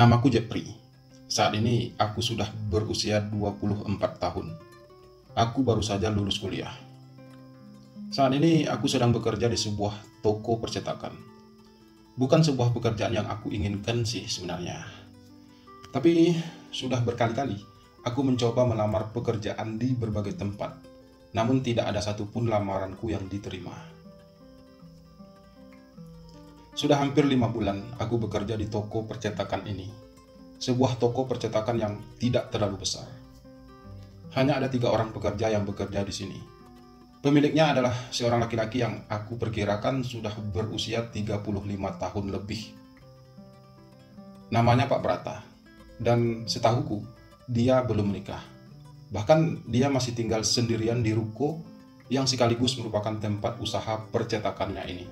Namaku Jepri. Saat ini aku sudah berusia 24 tahun. Aku baru saja lulus kuliah. Saat ini aku sedang bekerja di sebuah toko percetakan. Bukan sebuah pekerjaan yang aku inginkan sih sebenarnya. Tapi sudah berkali-kali aku mencoba melamar pekerjaan di berbagai tempat. Namun tidak ada satupun lamaranku yang diterima. Sudah hampir 5 bulan aku bekerja di toko percetakan ini. Sebuah toko percetakan yang tidak terlalu besar. Hanya ada 3 orang pekerja yang bekerja di sini. Pemiliknya adalah seorang laki-laki yang aku perkirakan sudah berusia 35 tahun lebih. Namanya Pak Brata. Dan setahuku, dia belum menikah. Bahkan dia masih tinggal sendirian di ruko yang sekaligus merupakan tempat usaha percetakannya ini.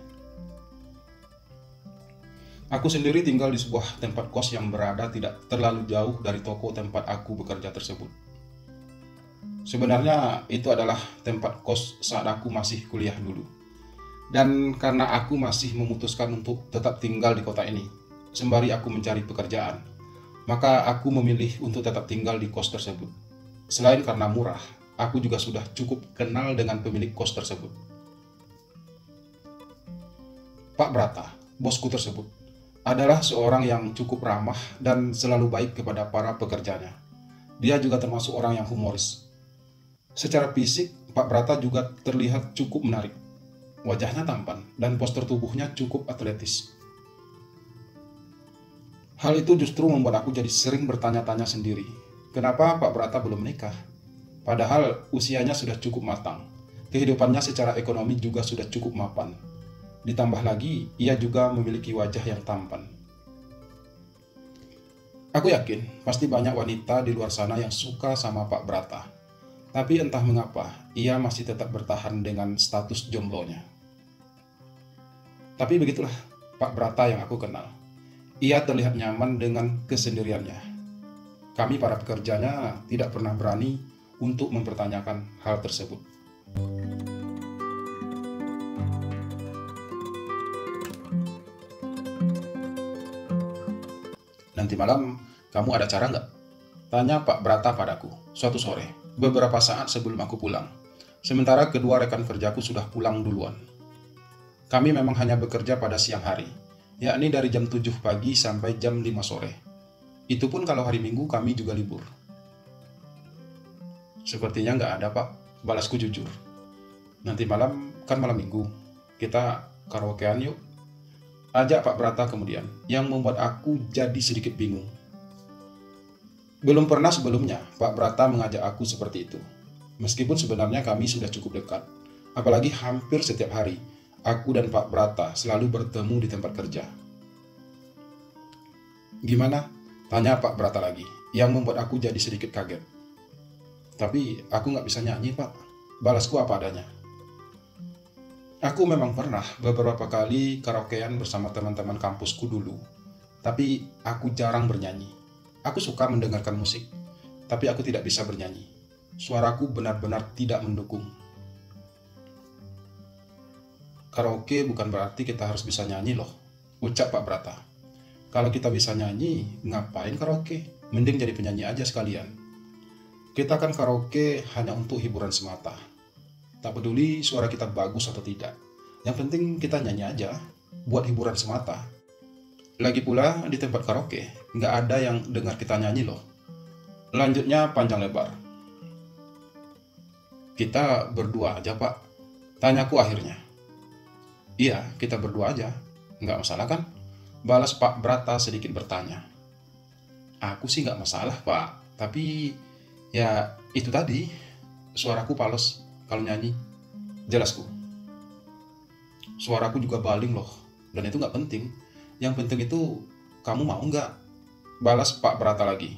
Aku sendiri tinggal di sebuah tempat kos yang berada tidak terlalu jauh dari toko tempat aku bekerja tersebut. Sebenarnya itu adalah tempat kos saat aku masih kuliah dulu. Dan karena aku masih memutuskan untuk tetap tinggal di kota ini, sembari aku mencari pekerjaan, maka aku memilih untuk tetap tinggal di kos tersebut. Selain karena murah, aku juga sudah cukup kenal dengan pemilik kos tersebut. Pak Brata, bosku tersebut, adalah seorang yang cukup ramah dan selalu baik kepada para pekerjanya. Dia juga termasuk orang yang humoris. Secara fisik, Pak Brata juga terlihat cukup menarik. Wajahnya tampan dan postur tubuhnya cukup atletis. Hal itu justru membuat aku jadi sering bertanya-tanya sendiri, kenapa Pak Brata belum menikah? Padahal usianya sudah cukup matang. Kehidupannya secara ekonomi juga sudah cukup mapan. Ditambah lagi, ia juga memiliki wajah yang tampan. Aku yakin pasti banyak wanita di luar sana yang suka sama Pak Brata. Tapi entah mengapa, ia masih tetap bertahan dengan status jomblonya. Tapi begitulah Pak Brata yang aku kenal. Ia terlihat nyaman dengan kesendiriannya. Kami para pekerjanya tidak pernah berani untuk mempertanyakan hal tersebut. Nanti malam, kamu ada cara nggak? Tanya Pak Brata padaku, suatu sore, beberapa saat sebelum aku pulang. Sementara kedua rekan kerjaku sudah pulang duluan. Kami memang hanya bekerja pada siang hari, yakni dari jam 7 pagi sampai jam 5 sore. Itu pun kalau hari Minggu kami juga libur. Sepertinya nggak ada, Pak. Balasku jujur. Nanti malam, kan malam Minggu. Kita karaokean yuk. Ajak Pak Brata kemudian, yang membuat aku jadi sedikit bingung. Belum pernah sebelumnya Pak Brata mengajak aku seperti itu. Meskipun sebenarnya kami sudah cukup dekat. Apalagi hampir setiap hari, aku dan Pak Brata selalu bertemu di tempat kerja. Gimana? Tanya Pak Brata lagi, yang membuat aku jadi sedikit kaget. Tapi aku nggak bisa nyanyi, Pak. Balasku apa adanya. Aku memang pernah beberapa kali karaokean bersama teman-teman kampusku dulu. Tapi aku jarang bernyanyi. Aku suka mendengarkan musik, tapi aku tidak bisa bernyanyi. Suaraku benar-benar tidak mendukung. Karaoke bukan berarti kita harus bisa nyanyi loh, ucap Pak Brata. Kalau kita bisa nyanyi, ngapain karaoke? Mending jadi penyanyi aja sekalian. Kita kan karaoke hanya untuk hiburan semata. Tak peduli suara kita bagus atau tidak. Yang penting kita nyanyi aja, buat hiburan semata. Lagi pula di tempat karaoke, nggak ada yang dengar kita nyanyi loh. Lanjutnya panjang lebar. Kita berdua aja, Pak. Tanyaku akhirnya. Iya, kita berdua aja. Nggak masalah kan? Balas Pak Brata sedikit bertanya. Aku sih nggak masalah, Pak. Tapi ya itu tadi, suaraku fals kalau nyanyi. Jelasku. Suaraku juga baling loh. Dan itu nggak penting. Yang penting itu kamu mau nggak? Balas Pak Brata lagi.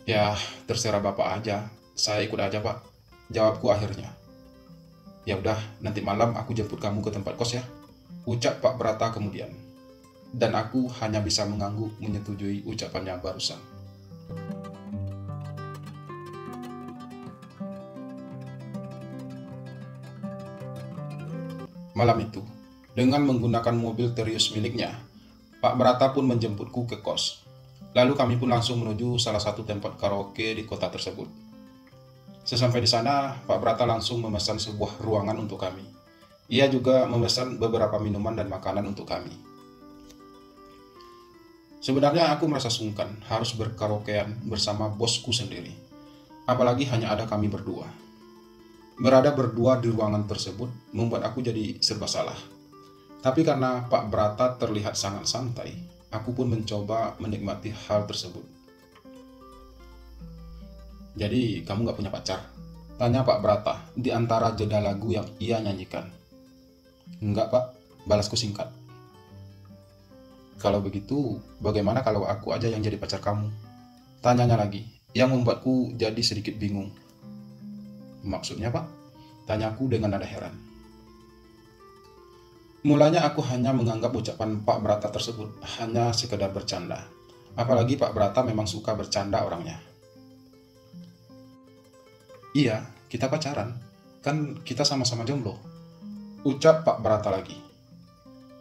Ya terserah Bapak aja. Saya ikut aja, Pak. Jawabku akhirnya. Ya udah, nanti malam aku jemput kamu ke tempat kos ya, ucap Pak Brata kemudian. Dan aku hanya bisa mengangguk menyetujui ucapannya barusan. Malam itu, dengan menggunakan mobil Terios miliknya, Pak Brata pun menjemputku ke kos. Lalu kami pun langsung menuju salah satu tempat karaoke di kota tersebut. Sesampai di sana, Pak Brata langsung memesan sebuah ruangan untuk kami. Ia juga memesan beberapa minuman dan makanan untuk kami. Sebenarnya aku merasa sungkan harus berkaraokean bersama bosku sendiri. Apalagi hanya ada kami berdua. Berada berdua di ruangan tersebut membuat aku jadi serba salah. Tapi karena Pak Brata terlihat sangat santai, aku pun mencoba menikmati hal tersebut. "Jadi, kamu gak punya pacar?" tanya Pak Brata di antara jeda lagu yang ia nyanyikan. "Enggak, Pak," balasku singkat. "Kalau begitu, bagaimana kalau aku aja yang jadi pacar kamu?" tanyanya lagi, yang membuatku jadi sedikit bingung. "Maksudnya, Pak?" tanyaku dengan nada heran. Mulanya aku hanya menganggap ucapan Pak Brata tersebut hanya sekedar bercanda. Apalagi Pak Brata memang suka bercanda orangnya. "Iya, kita pacaran. Kan kita sama-sama jomblo," ucap Pak Brata lagi.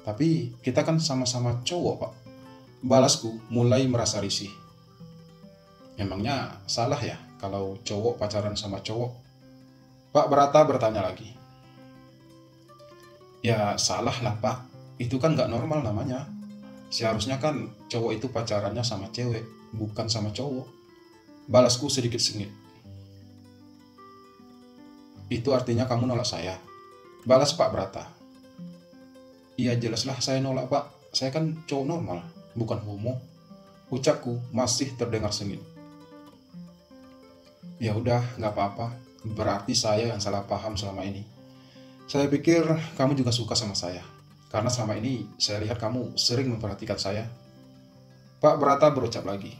"Tapi kita kan sama-sama cowok, Pak," balasku mulai merasa risih. "Emangnya salah ya kalau cowok pacaran sama cowok?" Pak Brata bertanya lagi. "Ya salah lah, Pak. Itu kan gak normal namanya. Seharusnya kan cowok itu pacarannya sama cewek, bukan sama cowok," balasku sedikit sengit. "Itu artinya kamu nolak saya?" balas Pak Brata. "Iya jelaslah saya nolak, Pak. Saya kan cowok normal, bukan homo," ucapku masih terdengar sengit. "Ya udah, gak apa-apa. Berarti saya yang salah paham selama ini. Saya pikir kamu juga suka sama saya, karena selama ini saya lihat kamu sering memperhatikan saya." Pak Brata berucap lagi.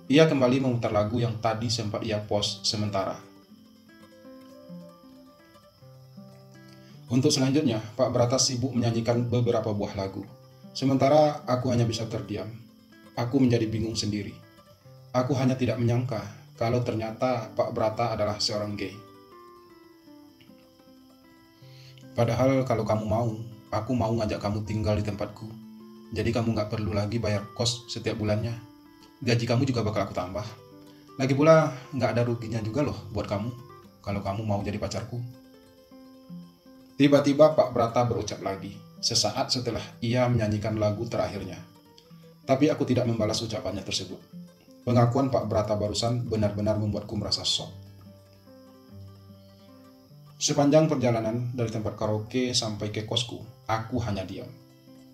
Ia kembali memutar lagu yang tadi sempat ia pause sementara. Untuk selanjutnya, Pak Brata sibuk menyanyikan beberapa buah lagu. Sementara aku hanya bisa terdiam. Aku menjadi bingung sendiri. Aku hanya tidak menyangka kalau ternyata Pak Brata adalah seorang gay. "Padahal kalau kamu mau, aku mau ngajak kamu tinggal di tempatku. Jadi kamu gak perlu lagi bayar kos setiap bulannya. Gaji kamu juga bakal aku tambah. Lagi pula gak ada ruginya juga loh buat kamu kalau kamu mau jadi pacarku." Tiba-tiba Pak Brata berucap lagi, sesaat setelah ia menyanyikan lagu terakhirnya. Tapi aku tidak membalas ucapannya tersebut. Pengakuan Pak Brata barusan benar-benar membuatku merasa shock. Sepanjang perjalanan dari tempat karaoke sampai ke kosku, aku hanya diam.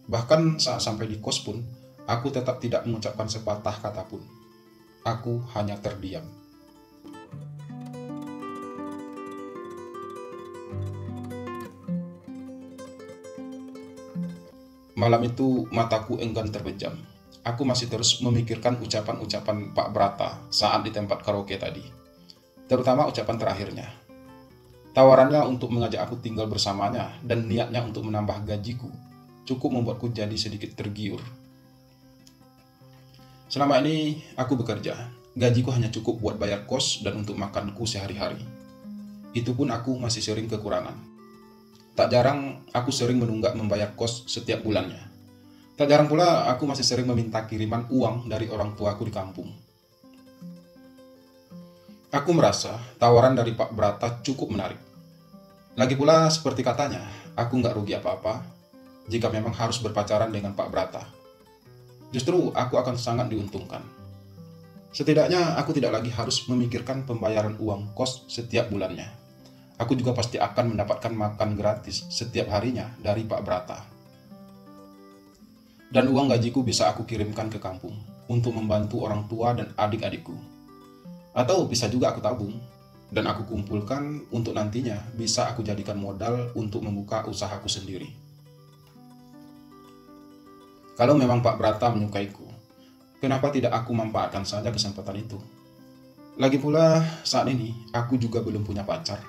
Bahkan saat sampai di kos pun, aku tetap tidak mengucapkan sepatah kata pun. Aku hanya terdiam. Malam itu mataku enggan terpejam. Aku masih terus memikirkan ucapan-ucapan Pak Brata saat di tempat karaoke tadi. Terutama ucapan terakhirnya. Tawarannya untuk mengajak aku tinggal bersamanya dan niatnya untuk menambah gajiku cukup membuatku jadi sedikit tergiur. Selama ini aku bekerja, gajiku hanya cukup buat bayar kos dan untuk makanku sehari-hari. Itu pun aku masih sering kekurangan. Tak jarang aku sering menunggak membayar kos setiap bulannya. Tak jarang pula aku masih sering meminta kiriman uang dari orang tuaku di kampung. Aku merasa tawaran dari Pak Brata cukup menarik. Lagi pula seperti katanya, aku nggak rugi apa-apa jika memang harus berpacaran dengan Pak Brata. Justru aku akan sangat diuntungkan. Setidaknya aku tidak lagi harus memikirkan pembayaran uang kos setiap bulannya. Aku juga pasti akan mendapatkan makan gratis setiap harinya dari Pak Brata. Dan uang gajiku bisa aku kirimkan ke kampung untuk membantu orang tua dan adik-adikku. Atau bisa juga aku tabung dan aku kumpulkan untuk nantinya bisa aku jadikan modal untuk membuka usahaku sendiri. Kalau memang Pak Brata menyukaiku, kenapa tidak aku manfaatkan saja kesempatan itu? Lagi pula saat ini aku juga belum punya pacar.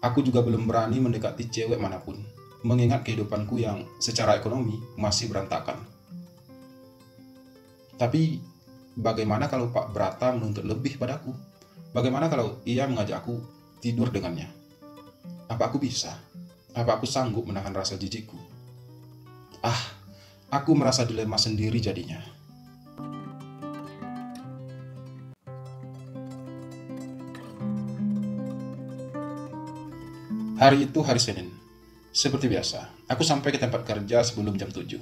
Aku juga belum berani mendekati cewek manapun, mengingat kehidupanku yang secara ekonomi masih berantakan. Tapi bagaimana kalau Pak Brata menuntut lebih padaku? Bagaimana kalau ia mengajak aku tidur dengannya? Apa aku bisa? Apa aku sanggup menahan rasa jijikku? Aku merasa dilema sendiri jadinya. Hari itu hari Senin. Seperti biasa, aku sampai ke tempat kerja sebelum jam 7.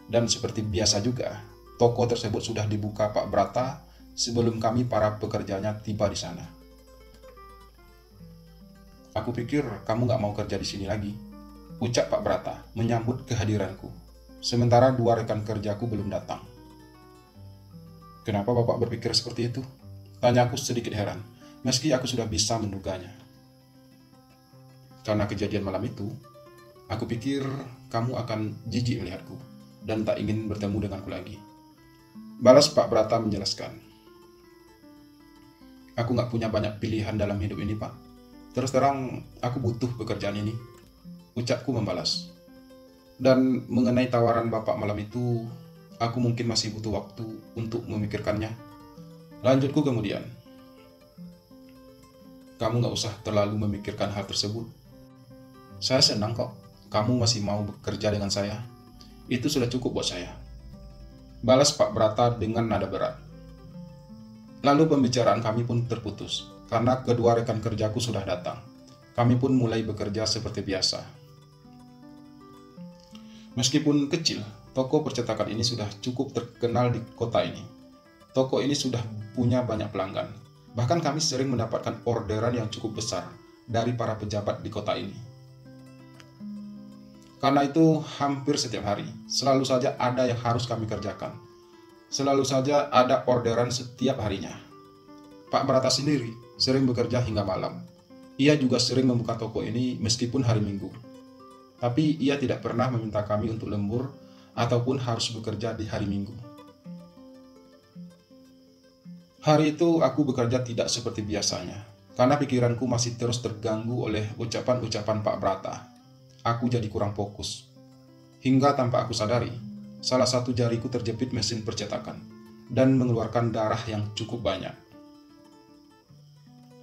Dan seperti biasa juga, toko tersebut sudah dibuka Pak Brata sebelum kami para pekerjanya tiba di sana. Aku pikir kamu gak mau kerja di sini lagi, ucap Pak Brata menyambut kehadiranku. Sementara dua rekan kerjaku belum datang. Kenapa Bapak berpikir seperti itu? Tanya aku sedikit heran, meski aku sudah bisa menduganya. Karena kejadian malam itu, aku pikir kamu akan jijik melihatku dan tak ingin bertemu denganku lagi. Balas Pak Brata menjelaskan. Aku gak punya banyak pilihan dalam hidup ini, Pak. Terus terang, aku butuh pekerjaan ini, ucapku membalas. Dan mengenai tawaran Bapak malam itu, aku mungkin masih butuh waktu untuk memikirkannya. Lanjutku kemudian. Kamu gak usah terlalu memikirkan hal tersebut. Saya senang kok, kamu masih mau bekerja dengan saya. Itu sudah cukup buat saya. Balas Pak Brata dengan nada berat. Lalu pembicaraan kami pun terputus, karena kedua rekan kerjaku sudah datang. Kami pun mulai bekerja seperti biasa. Meskipun kecil, toko percetakan ini sudah cukup terkenal di kota ini. Toko ini sudah punya banyak pelanggan. Bahkan kami sering mendapatkan orderan yang cukup besar dari para pejabat di kota ini. Karena itu, hampir setiap hari, selalu saja ada yang harus kami kerjakan. Selalu saja ada orderan setiap harinya. Pak Brata sendiri sering bekerja hingga malam. Ia juga sering membuka toko ini meskipun hari Minggu. Tapi ia tidak pernah meminta kami untuk lembur ataupun harus bekerja di hari Minggu. Hari itu aku bekerja tidak seperti biasanya, karena pikiranku masih terus terganggu oleh ucapan-ucapan Pak Brata. Aku jadi kurang fokus. Hingga tanpa aku sadari, salah satu jariku terjepit mesin percetakan dan mengeluarkan darah yang cukup banyak.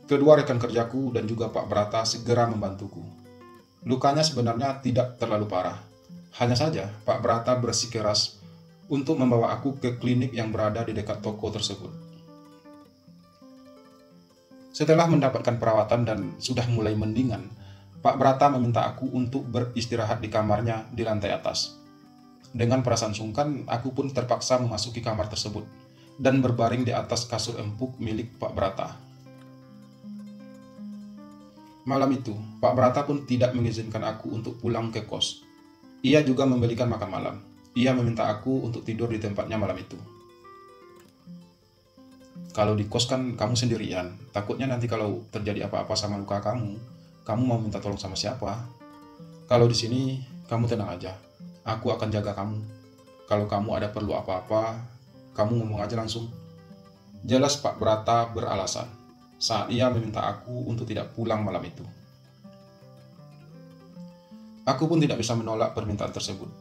Kedua rekan kerjaku dan juga Pak Brata segera membantuku. Lukanya sebenarnya tidak terlalu parah. Hanya saja Pak Brata bersikeras untuk membawa aku ke klinik yang berada di dekat toko tersebut. Setelah mendapatkan perawatan dan sudah mulai mendingan, Pak Brata meminta aku untuk beristirahat di kamarnya di lantai atas. Dengan perasaan sungkan, aku pun terpaksa memasuki kamar tersebut dan berbaring di atas kasur empuk milik Pak Brata. Malam itu, Pak Brata pun tidak mengizinkan aku untuk pulang ke kos. Ia juga membelikan makan malam. Ia meminta aku untuk tidur di tempatnya malam itu. Kalau di kos kan kamu sendirian, takutnya nanti kalau terjadi apa-apa sama luka kamu mau minta tolong sama siapa? Kalau di sini, kamu tenang aja. Aku akan jaga kamu. Kalau kamu ada perlu apa-apa, kamu ngomong aja langsung. Jelas Pak Brata beralasan saat ia meminta aku untuk tidak pulang malam itu. Aku pun tidak bisa menolak permintaan tersebut.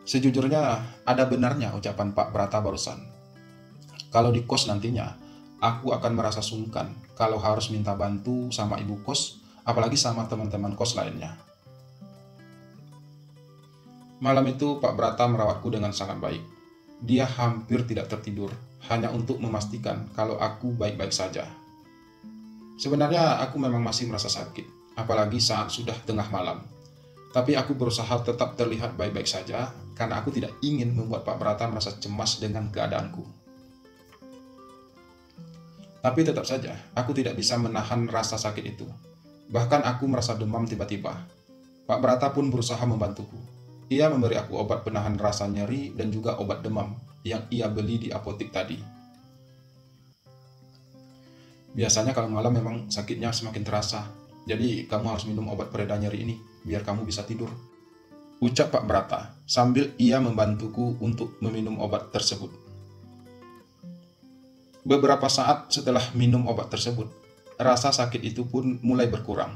Sejujurnya, ada benarnya ucapan Pak Brata barusan. Kalau di kos nantinya, aku akan merasa sungkan kalau harus minta bantu sama ibu kos, apalagi sama teman-teman kos lainnya. Malam itu Pak Brata merawatku dengan sangat baik. Dia hampir tidak tertidur, hanya untuk memastikan kalau aku baik-baik saja. Sebenarnya aku memang masih merasa sakit, apalagi saat sudah tengah malam. Tapi aku berusaha tetap terlihat baik-baik saja, karena aku tidak ingin membuat Pak Brata merasa cemas dengan keadaanku. Tapi tetap saja, aku tidak bisa menahan rasa sakit itu. Bahkan aku merasa demam tiba-tiba. Pak Brata pun berusaha membantuku. Ia memberi aku obat penahan rasa nyeri dan juga obat demam yang ia beli di apotek tadi. Biasanya kalau malam memang sakitnya semakin terasa. Jadi kamu harus minum obat pereda nyeri ini biar kamu bisa tidur, ucap Pak Brata sambil ia membantuku untuk meminum obat tersebut. Beberapa saat setelah minum obat tersebut, rasa sakit itu pun mulai berkurang.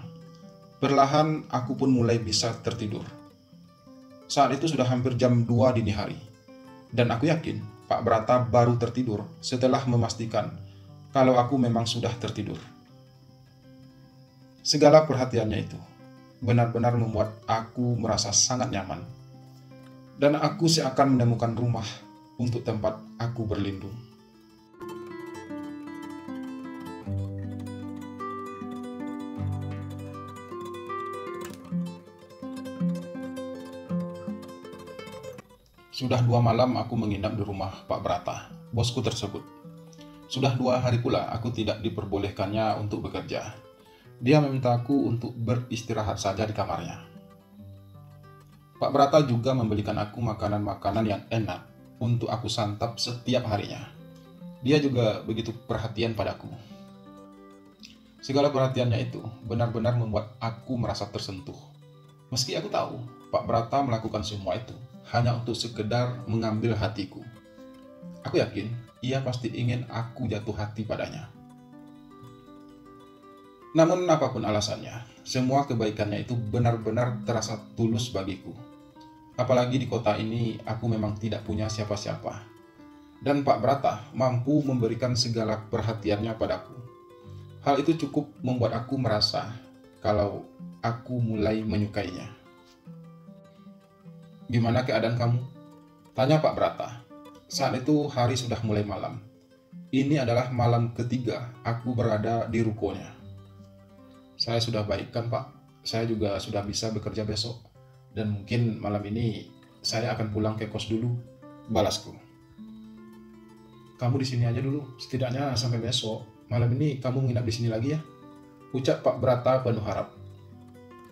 Perlahan aku pun mulai bisa tertidur. Saat itu sudah hampir jam 2 dini hari. Dan aku yakin Pak Brata baru tertidur setelah memastikan kalau aku memang sudah tertidur. Segala perhatiannya itu benar-benar membuat aku merasa sangat nyaman. dan aku seakan menemukan rumah untuk tempat aku berlindung. Sudah 2 malam aku menginap di rumah Pak Brata, bosku tersebut. Sudah 2 hari pula aku tidak diperbolehkannya untuk bekerja. Dia memintaku untuk beristirahat saja di kamarnya. Pak Brata juga membelikan aku makanan-makanan yang enak untuk aku santap setiap harinya. Dia juga begitu perhatian padaku. Segala perhatiannya itu benar-benar membuat aku merasa tersentuh. Meski aku tahu Pak Brata melakukan semua itu hanya untuk sekedar mengambil hatiku. Aku yakin ia pasti ingin aku jatuh hati padanya. Namun apapun alasannya, semua kebaikannya itu benar-benar terasa tulus bagiku. Apalagi di kota ini aku memang tidak punya siapa-siapa. Dan Pak Brata mampu memberikan segala perhatiannya padaku. Hal itu cukup membuat aku merasa kalau aku mulai menyukainya. "Gimana keadaan kamu?" tanya Pak Brata. Saat itu hari sudah mulai malam. Ini adalah malam ketiga aku berada di rukonya. "Saya sudah baik kan Pak, saya juga sudah bisa bekerja besok. Dan mungkin malam ini saya akan pulang ke kos dulu," balasku. "Kamu di sini aja dulu, setidaknya sampai besok. Malam ini kamu menginap di sini lagi ya," ucap Pak Brata penuh harap.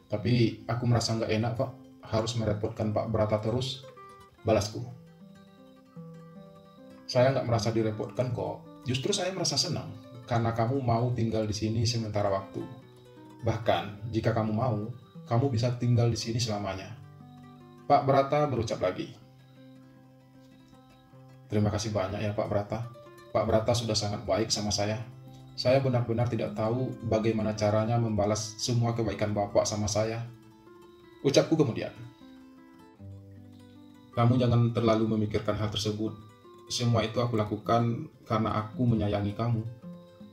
"Tapi aku merasa nggak enak Pak, harus merepotkan Pak Brata terus," balasku. "Saya nggak merasa direpotkan kok, justru saya merasa senang karena kamu mau tinggal di sini sementara waktu. Bahkan jika kamu mau, kamu bisa tinggal di sini selamanya," Pak Brata berucap lagi. "Terima kasih banyak ya Pak Brata. Pak Brata sudah sangat baik sama saya. Saya benar-benar tidak tahu bagaimana caranya membalas semua kebaikan Bapak sama saya," ucapku kemudian. "Kamu jangan terlalu memikirkan hal tersebut. Semua itu aku lakukan karena aku menyayangi kamu.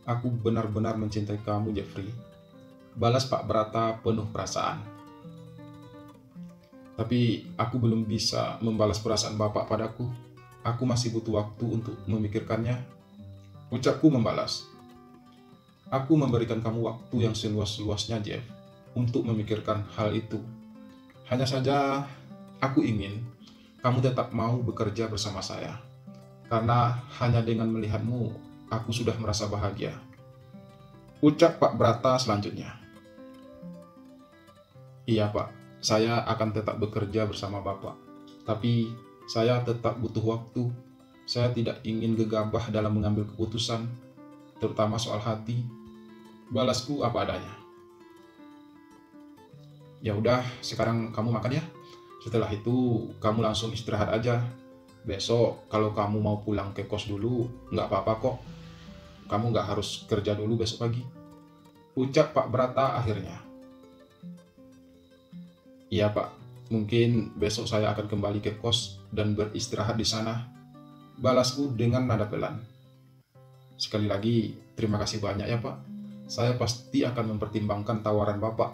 Aku benar-benar mencintai kamu, Jeffrey," balas Pak Brata penuh perasaan. "Tapi aku belum bisa membalas perasaan Bapak padaku. Aku masih butuh waktu untuk memikirkannya," ucapku membalas. "Aku memberikan kamu waktu yang seluas-luasnya, Jeff, untuk memikirkan hal itu. Hanya saja aku ingin kamu tetap mau bekerja bersama saya. Karena hanya dengan melihatmu, aku sudah merasa bahagia," ucap Pak Brata selanjutnya. "Iya Pak, saya akan tetap bekerja bersama Bapak. Tapi saya tetap butuh waktu. Saya tidak ingin gegabah dalam mengambil keputusan, terutama soal hati," balasku apa adanya. "Ya udah, sekarang kamu makan ya. Setelah itu kamu langsung istirahat aja. Besok kalau kamu mau pulang ke kos dulu, nggak apa-apa kok. Kamu nggak harus kerja dulu besok pagi," ucap Pak Brata akhirnya. "Iya Pak, mungkin besok saya akan kembali ke kos dan beristirahat di sana," balasku dengan nada pelan. "Sekali lagi, terima kasih banyak ya Pak. Saya pasti akan mempertimbangkan tawaran Bapak,"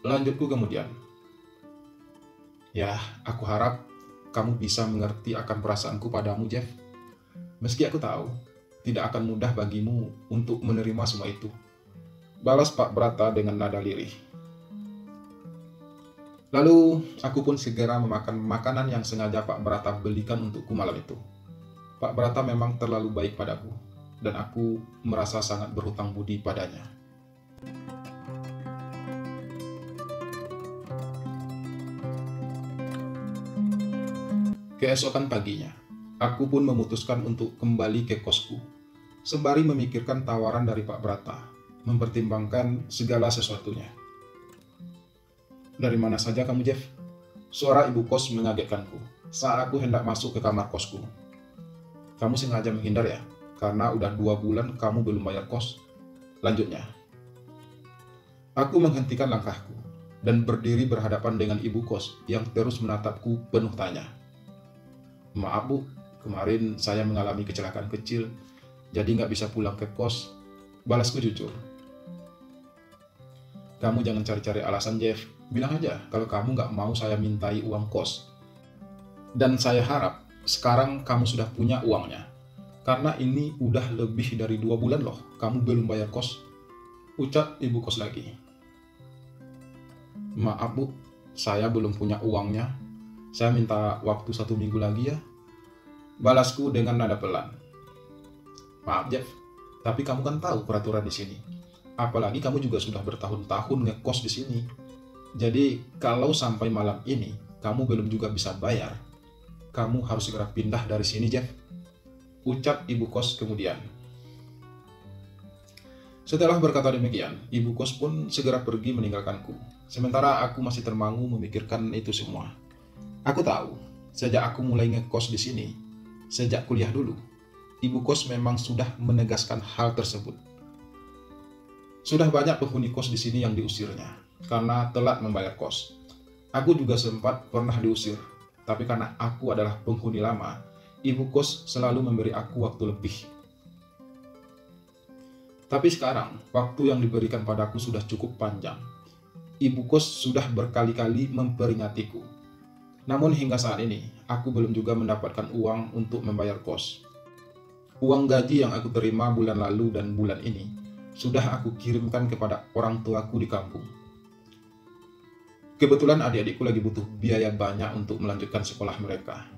lanjutku kemudian. "Ya, aku harap kamu bisa mengerti akan perasaanku padamu, Jeff. Meski aku tahu tidak akan mudah bagimu untuk menerima semua itu," balas Pak Brata dengan nada lirih. Lalu aku pun segera memakan makanan yang sengaja Pak Brata belikan untukku malam itu. Pak Brata memang terlalu baik padaku, dan aku merasa sangat berhutang budi padanya. Keesokan paginya, aku pun memutuskan untuk kembali ke kosku, sembari memikirkan tawaran dari Pak Brata, mempertimbangkan segala sesuatunya. "Dari mana saja kamu, Jeff?" suara ibu kos mengagetkanku saat aku hendak masuk ke kamar kosku. "Kamu sengaja menghindar ya? Karena udah 2 bulan kamu belum bayar kos," lanjutnya. Aku menghentikan langkahku dan berdiri berhadapan dengan ibu kos yang terus menatapku penuh tanya. "Maaf Bu, kemarin saya mengalami kecelakaan kecil, jadi nggak bisa pulang ke kos," balasku jujur. "Kamu jangan cari-cari alasan, Jeff. Bilang aja kalau kamu nggak mau saya mintai uang kos," Dan saya harap sekarang kamu sudah punya uangnya. Karena ini udah lebih dari 2 bulan loh, kamu belum bayar kos. Ucap ibu kos lagi. Maaf bu, saya belum punya uangnya. Saya minta waktu 1 minggu lagi ya. Balasku dengan nada pelan. Maaf Jeff, tapi kamu kan tahu peraturan di sini. Apalagi kamu juga sudah bertahun-tahun ngekos di sini. Jadi kalau sampai malam ini kamu belum juga bisa bayar, kamu harus segera pindah dari sini Jeff. Ucap ibu kos kemudian. Setelah berkata demikian, ibu kos pun segera pergi meninggalkanku. Sementara aku masih termangu memikirkan itu semua. Aku tahu, sejak aku mulai ngekos di sini, sejak kuliah dulu, ibu kos memang sudah menegaskan hal tersebut. Sudah banyak penghuni kos di sini yang diusirnya karena telat membayar kos. Aku juga sempat pernah diusir, tapi karena aku adalah penghuni lama, ibu kos selalu memberi aku waktu lebih. Tapi sekarang, waktu yang diberikan padaku sudah cukup panjang. Ibu kos sudah berkali-kali memperingatiku. Namun hingga saat ini, aku belum juga mendapatkan uang untuk membayar kos. Uang gaji yang aku terima bulan lalu dan bulan ini, sudah aku kirimkan kepada orang tuaku di kampung. Kebetulan adik-adikku lagi butuh biaya banyak untuk melanjutkan sekolah mereka.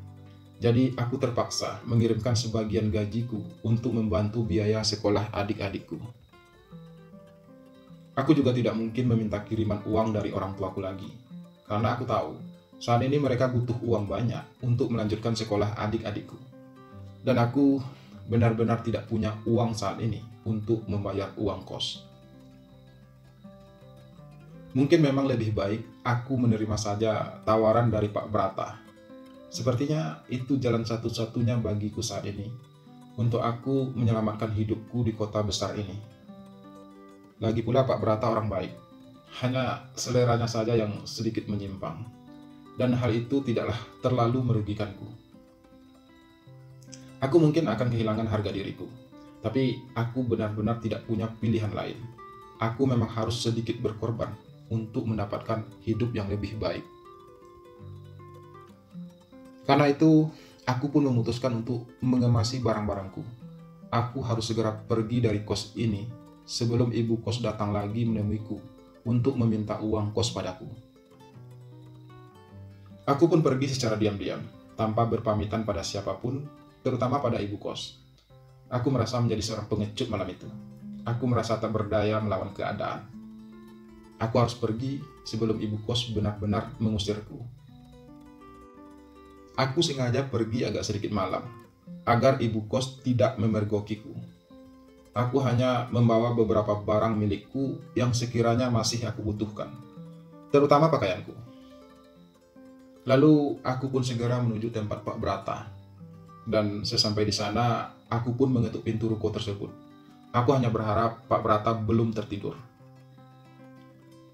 Jadi aku terpaksa mengirimkan sebagian gajiku untuk membantu biaya sekolah adik-adikku. Aku juga tidak mungkin meminta kiriman uang dari orang tuaku lagi, karena aku tahu saat ini mereka butuh uang banyak untuk melanjutkan sekolah adik-adikku. Dan aku benar-benar tidak punya uang saat ini untuk membayar uang kos. Mungkin memang lebih baik aku menerima saja tawaran dari Pak Brata. Sepertinya itu jalan satu-satunya bagiku saat ini untuk aku menyelamatkan hidupku di kota besar ini. Lagi pula Pak Brata orang baik, hanya seleranya saja yang sedikit menyimpang, dan hal itu tidaklah terlalu merugikanku. Aku mungkin akan kehilangan harga diriku, tapi aku benar-benar tidak punya pilihan lain. Aku memang harus sedikit berkorban untuk mendapatkan hidup yang lebih baik. Karena itu, aku pun memutuskan untuk mengemasi barang-barangku. Aku harus segera pergi dari kos ini sebelum ibu kos datang lagi menemuiku untuk meminta uang kos padaku. Aku pun pergi secara diam-diam, tanpa berpamitan pada siapapun, terutama pada ibu kos. Aku merasa menjadi seorang pengecut malam itu. Aku merasa tak berdaya melawan keadaan. Aku harus pergi sebelum ibu kos benar-benar mengusirku. Aku sengaja pergi agak sedikit malam, agar ibu kos tidak memergokiku. Aku hanya membawa beberapa barang milikku yang sekiranya masih aku butuhkan, terutama pakaianku. Lalu aku pun segera menuju tempat Pak Brata. Dan sesampai di sana, aku pun mengetuk pintu ruko tersebut. Aku hanya berharap Pak Brata belum tertidur.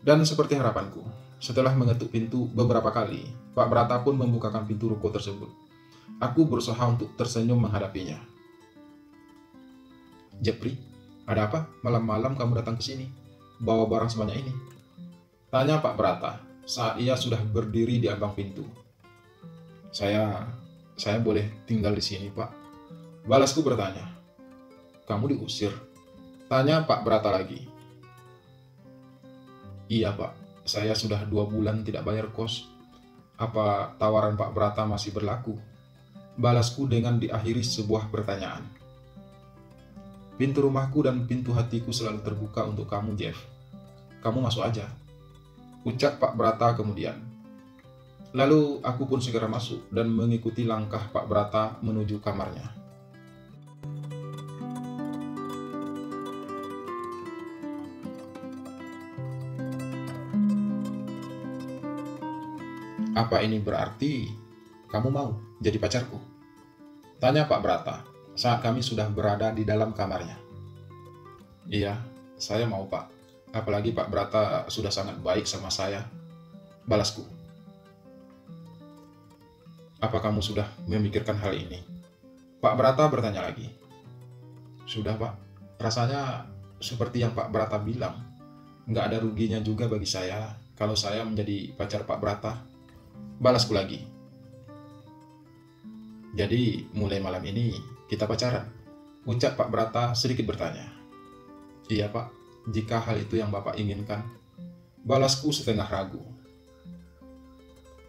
Dan seperti harapanku, setelah mengetuk pintu beberapa kali, Pak Brata pun membukakan pintu ruko tersebut. Aku berusaha untuk tersenyum menghadapinya. Jeffrey, ada apa? Malam-malam kamu datang ke sini, bawa barang sebanyak ini? Tanya Pak Brata saat ia sudah berdiri di ambang pintu. Saya boleh tinggal di sini, Pak. Balasku bertanya. Kamu diusir? Tanya Pak Brata lagi. Iya, Pak. Saya sudah 2 bulan tidak bayar kos. Apa tawaran Pak Brata masih berlaku? Balasku dengan diakhiri sebuah pertanyaan. Pintu rumahku dan pintu hatiku selalu terbuka untuk kamu, Jeff. Kamu masuk aja. Ucap Pak Brata kemudian. Lalu aku pun segera masuk dan mengikuti langkah Pak Brata menuju kamarnya. Apa ini berarti kamu mau jadi pacarku? Tanya Pak Brata saat kami sudah berada di dalam kamarnya. Iya, saya mau, Pak. Apalagi Pak Brata sudah sangat baik sama saya. Balasku. Apa kamu sudah memikirkan hal ini? Pak Brata bertanya lagi. Sudah, Pak. Rasanya seperti yang Pak Brata bilang. Nggak ada ruginya juga bagi saya kalau saya menjadi pacar Pak Brata. Balasku lagi. Jadi mulai malam ini kita pacaran. Ucap Pak Brata sedikit bertanya. Iya Pak, jika hal itu yang Bapak inginkan. Balasku setengah ragu.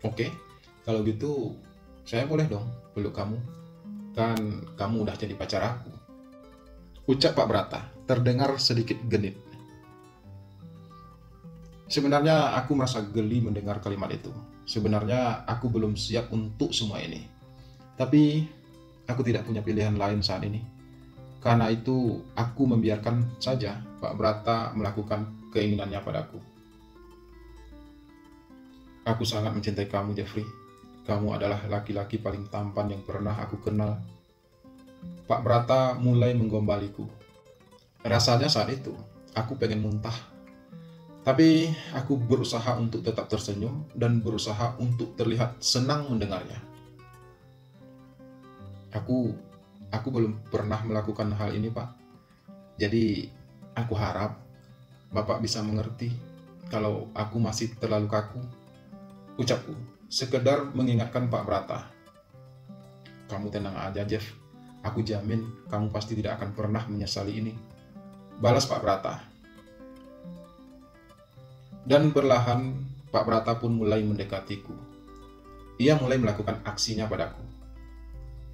Oke, kalau gitu saya boleh dong peluk kamu. Kan kamu udah jadi pacar aku. Ucap Pak Brata, terdengar sedikit genit. Sebenarnya aku merasa geli mendengar kalimat itu. Sebenarnya aku belum siap untuk semua ini. Tapi aku tidak punya pilihan lain saat ini. Karena itu aku membiarkan saja Pak Brata melakukan keinginannya padaku. Aku sangat mencintai kamu, Jeffrey. Kamu adalah laki-laki paling tampan yang pernah aku kenal. Pak Brata mulai menggombaliku. Rasanya saat itu aku pengen muntah. Tapi aku berusaha untuk tetap tersenyum dan berusaha untuk terlihat senang mendengarnya. Aku belum pernah melakukan hal ini, Pak. Jadi aku harap Bapak bisa mengerti kalau aku masih terlalu kaku. Ucapku, sekedar mengingatkan Pak Brata. Kamu tenang aja, Jeff. Aku jamin kamu pasti tidak akan pernah menyesali ini. Balas Pak Brata. Dan perlahan Pak Brata pun mulai mendekatiku. Ia mulai melakukan aksinya padaku.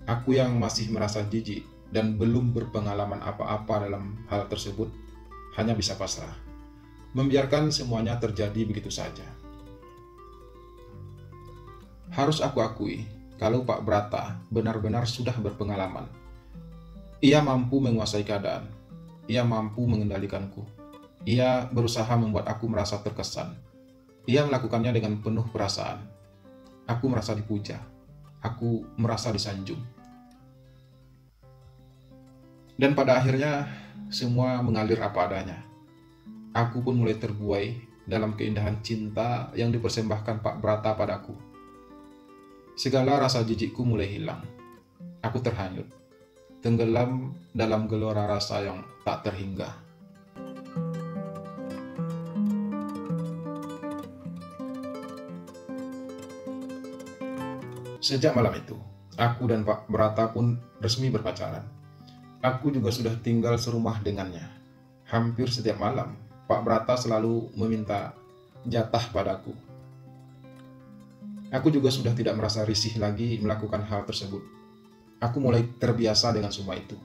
Aku yang masih merasa jijik dan belum berpengalaman apa-apa dalam hal tersebut hanya bisa pasrah, membiarkan semuanya terjadi begitu saja. Harus aku akui, kalau Pak Brata benar-benar sudah berpengalaman. Ia mampu menguasai keadaan. Ia mampu mengendalikanku. Ia berusaha membuat aku merasa terkesan. Ia melakukannya dengan penuh perasaan. Aku merasa dipuja. Aku merasa disanjung. Dan pada akhirnya, semua mengalir apa adanya. Aku pun mulai terbuai dalam keindahan cinta yang dipersembahkan Pak Brata padaku. Segala rasa jijikku mulai hilang. Aku terhanyut, tenggelam dalam gelora rasa yang tak terhingga. Sejak malam itu, aku dan Pak Brata pun resmi berpacaran. Aku juga sudah tinggal serumah dengannya. Hampir setiap malam, Pak Brata selalu meminta jatah padaku. Aku juga sudah tidak merasa risih lagi melakukan hal tersebut. Aku mulai terbiasa dengan semua itu.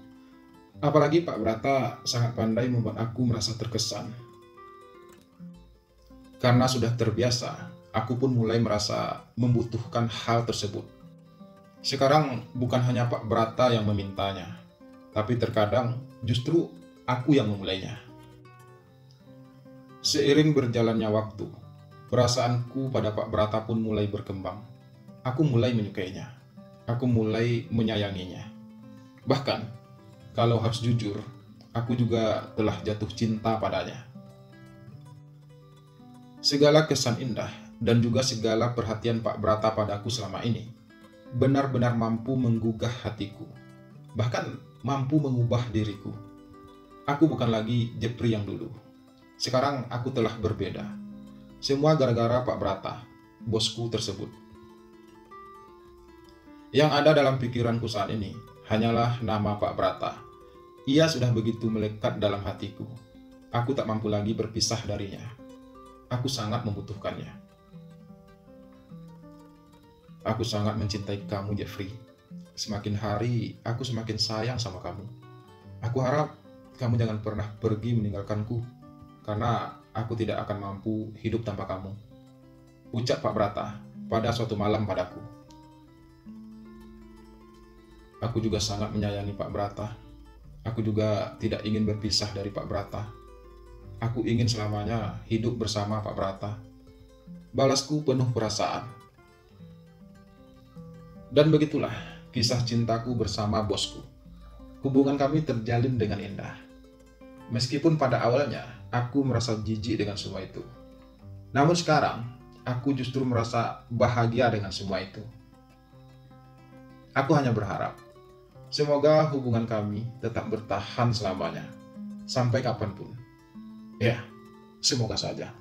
Apalagi Pak Brata sangat pandai membuat aku merasa terkesan. Karena sudah terbiasa, aku pun mulai merasa membutuhkan hal tersebut. Sekarang bukan hanya Pak Brata yang memintanya, tapi terkadang justru aku yang memulainya. Seiring berjalannya waktu, perasaanku pada Pak Brata pun mulai berkembang. Aku mulai menyukainya. Aku mulai menyayanginya. Bahkan, kalau harus jujur, aku juga telah jatuh cinta padanya. Segala kesan indah dan juga segala perhatian Pak Brata padaku selama ini benar-benar mampu menggugah hatiku, bahkan mampu mengubah diriku. Aku bukan lagi Jeffrey yang dulu. Sekarang aku telah berbeda. Semua gara-gara Pak Brata, bosku tersebut. Yang ada dalam pikiranku saat ini hanyalah nama Pak Brata. Ia sudah begitu melekat dalam hatiku. Aku tak mampu lagi berpisah darinya. Aku sangat membutuhkannya. Aku sangat mencintai kamu, Jeffrey. Semakin hari, aku semakin sayang sama kamu. Aku harap kamu jangan pernah pergi meninggalkanku, karena aku tidak akan mampu hidup tanpa kamu. Ucap Pak Brata pada suatu malam padaku. Aku juga sangat menyayangi Pak Brata. Aku juga tidak ingin berpisah dari Pak Brata. Aku ingin selamanya hidup bersama Pak Brata. Balasku penuh perasaan. Dan begitulah kisah cintaku bersama bosku. Hubungan kami terjalin dengan indah. Meskipun pada awalnya aku merasa jijik dengan semua itu. Namun sekarang aku justru merasa bahagia dengan semua itu. Aku hanya berharap semoga hubungan kami tetap bertahan selamanya, sampai kapanpun. Ya, semoga saja.